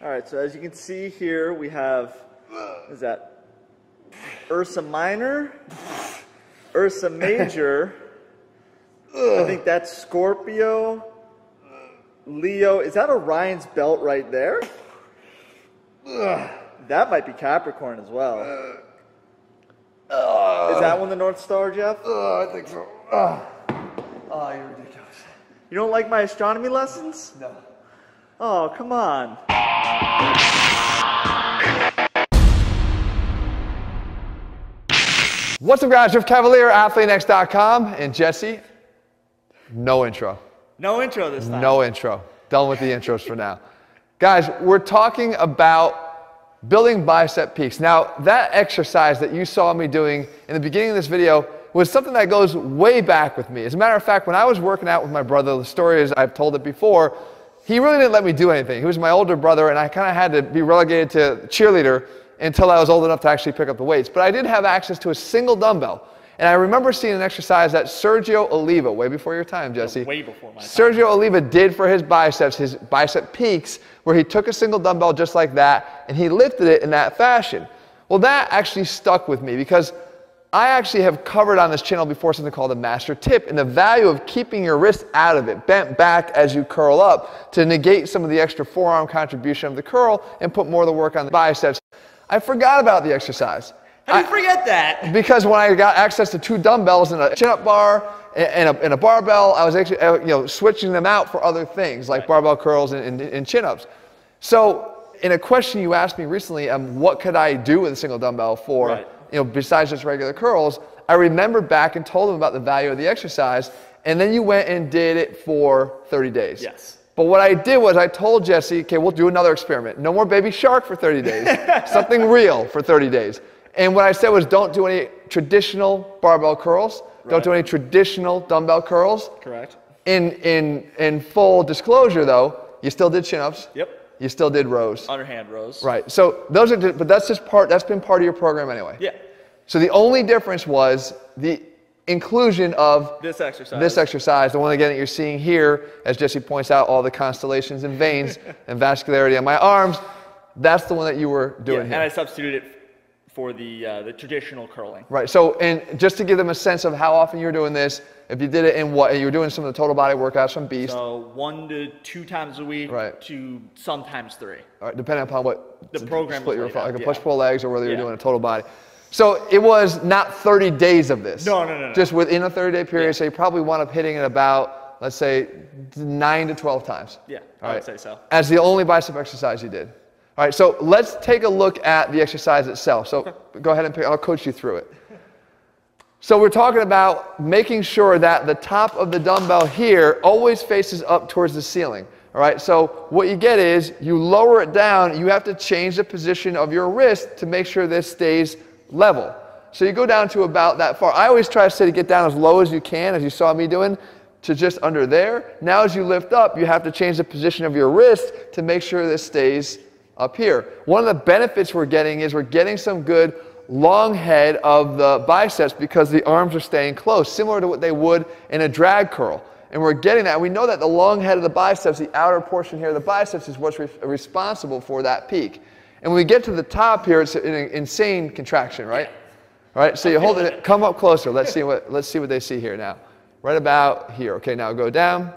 All right, so as you can see here, we have, what is that? Ursa Minor, Ursa Major. I think that's Scorpio, Leo. Is that Orion's belt right there? That might be Capricorn as well. Is that one the North Star, Jeff? I think so. Oh, you're ridiculous. You don't like my astronomy lessons? No. Oh, come on. What's up, guys? Jeff Cavalier, ATHLEAN-X.com, and Jesse. No intro. No intro this time. No intro. Done with the intros for now. Guys, we're talking about building bicep peaks. Now, that exercise that you saw me doing in the beginning of this video was something that goes way back with me. As a matter of fact, when I was working out with my brother, the story is, I've told it before, he really didn't let me do anything. He was my older brother, and I kind of had to be relegated to cheerleader until I was old enough to actually pick up the weights. But I did have access to a single dumbbell. And I remember seeing an exercise that Sergio Oliva, way before your time, Jesse. Way before my time. Sergio Oliva did for his bicep peaks, where he took a single dumbbell just like that, and he lifted it in that fashion. Well, that actually stuck with me because I actually have covered on this channel before something called a master tip, and the value of keeping your wrist out of it, bent back as you curl up, to negate some of the extra forearm contribution of the curl and put more of the work on the biceps. I forgot about the exercise. How do you forget that? Because when I got access to two dumbbells and a chin-up bar and a barbell, I was actually switching them out for other things like barbell curls and chin-ups. So in a question you asked me recently, what could I do with a single dumbbell for, besides just regular curls, I remembered back and told them about the value of the exercise, and then you went and did it for 30 days. Yes. But what I did was I told Jesse, okay, we'll do another experiment. No more baby shark for 30 days. Something real for 30 days. And what I said was, don't do any traditional barbell curls. Right. Don't do any traditional dumbbell curls. Correct. In full disclosure, though, you still did chin-ups. Yep. You still did rows. Underhand rows. Right. So those are, but that's just that's been part of your program anyway. Yeah. So the only difference was the inclusion of this exercise. This exercise, the one again that you're seeing here, as Jesse points out, all the constellations and veins and vascularity on my arms. That's the one that you were doing here. And I substituted it for the traditional curling. Right. So, and just to give them a sense of how often you're doing this, if you did it in what, you were doing some of the total body workouts from Beast. So 1 to 2 times a week to sometimes 3. All right, depending upon what the program was like a push-pull legs or whether you're doing a total body. So it was not 30 days of this. No. Just within a 30-day period. So you probably wound up hitting it about, let's say, 9 to 12 times. Yeah, I would say so. As the only bicep exercise you did. All right, so let's take a look at the exercise itself. So go ahead and I'll coach you through it. So we're talking about making sure that the top of the dumbbell here always faces up towards the ceiling. All right, so what you get is you lower it down. You have to change the position of your wrist to make sure this stays level. So you go down to about that far. I always try to say to get down as low as you can, as you saw me doing, to just under there. Now as you lift up, you have to change the position of your wrist to make sure this stays up here. One of the benefits we're getting is we're getting some good long head of the biceps because the arms are staying close, similar to what they would in a drag curl. And we're getting that. We know that the long head of the biceps, the outer portion here of the biceps, is what's responsible for that peak. And when we get to the top here, it's an insane contraction, right? All right, so you hold it, come up closer. Let's see what they see here now. Right about here. Okay, now go down.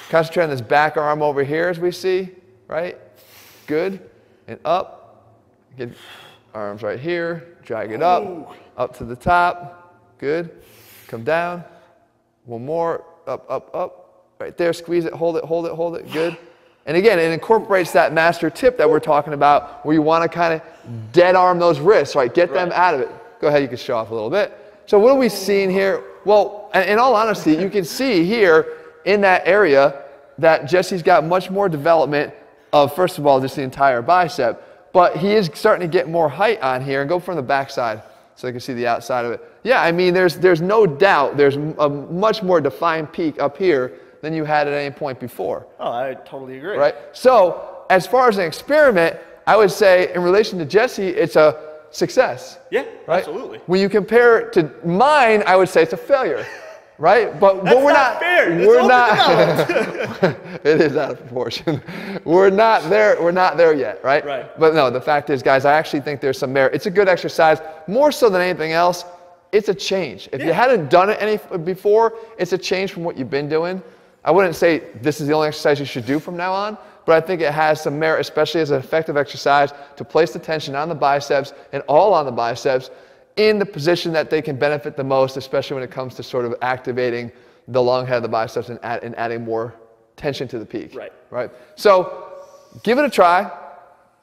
Concentrate on this back arm over here as we see, right? Good. And up. Get arms right here. Drag it up to the top. Good. Come down. One more. Up. Right there. Squeeze it. Hold it. Good. And again, it incorporates that master tip that we're talking about where you want to kind of dead arm those wrists, right? Get them out of it. Go ahead. You can show off a little bit. So what are we seeing here? Well, in all honesty, you can see here in that area that Jesse's got much more development of, first of all, just the entire bicep, but he is starting to get more height on here. And go from the back side so you can see the outside of it. Yeah, I mean, there's no doubt there's a much more defined peak up here than you had at any point before. Oh, I totally agree. Right? So as far as an experiment, I would say in relation to Jesse, it's a success. Yeah, right? Absolutely. When you compare it to mine, I would say it's a failure. right? But That's we're not fair. We're That's not. It is out of proportion. We're not there. We're not there yet, right? Right. But no, the fact is, guys, I actually think there's some merit. It's a good exercise, more so than anything else. It's a change. If you hadn't done it before, it's a change from what you've been doing. I wouldn't say this is the only exercise you should do from now on, but I think it has some merit, especially as an effective exercise, to place the tension on the biceps and all on the biceps in the position that they can benefit the most, especially when it comes to sort of activating the long head of the biceps and adding more tension to the peak. Right. Right. So give it a try.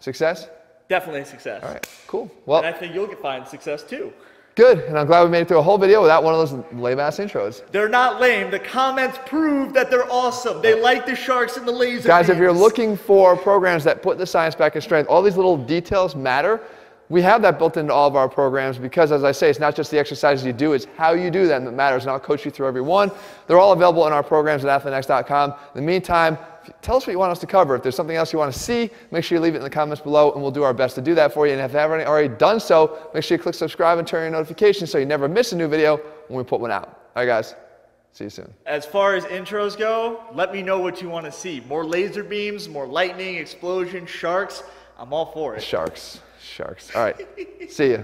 Success? Definitely a success. All right, cool. Well, And I think you'll find success too. good. And I'm glad we made it through a whole video without one of those lame-ass intros. They're not lame. The comments prove that they're awesome. They like the sharks and the laser Guys, if beams. you're looking for programs that put the science back in strength, all these little details matter. We have that built into all of our programs because, as I say, it's not just the exercises you do, it's how you do them that matters, and I'll coach you through every one. They're all available in our programs at ATHLEAN-X.com. In the meantime, tell us what you want us to cover. If there's something else you want to see, make sure you leave it in the comments below, and we'll do our best to do that for you. And if you haven't already done so, make sure you click subscribe and turn on your notifications so you never miss a new video when we put one out. All right, guys. See you soon. As far as intros go, let me know what you want to see. More laser beams, more lightning, explosion, sharks. I'm all for it. Sharks. All right. See ya.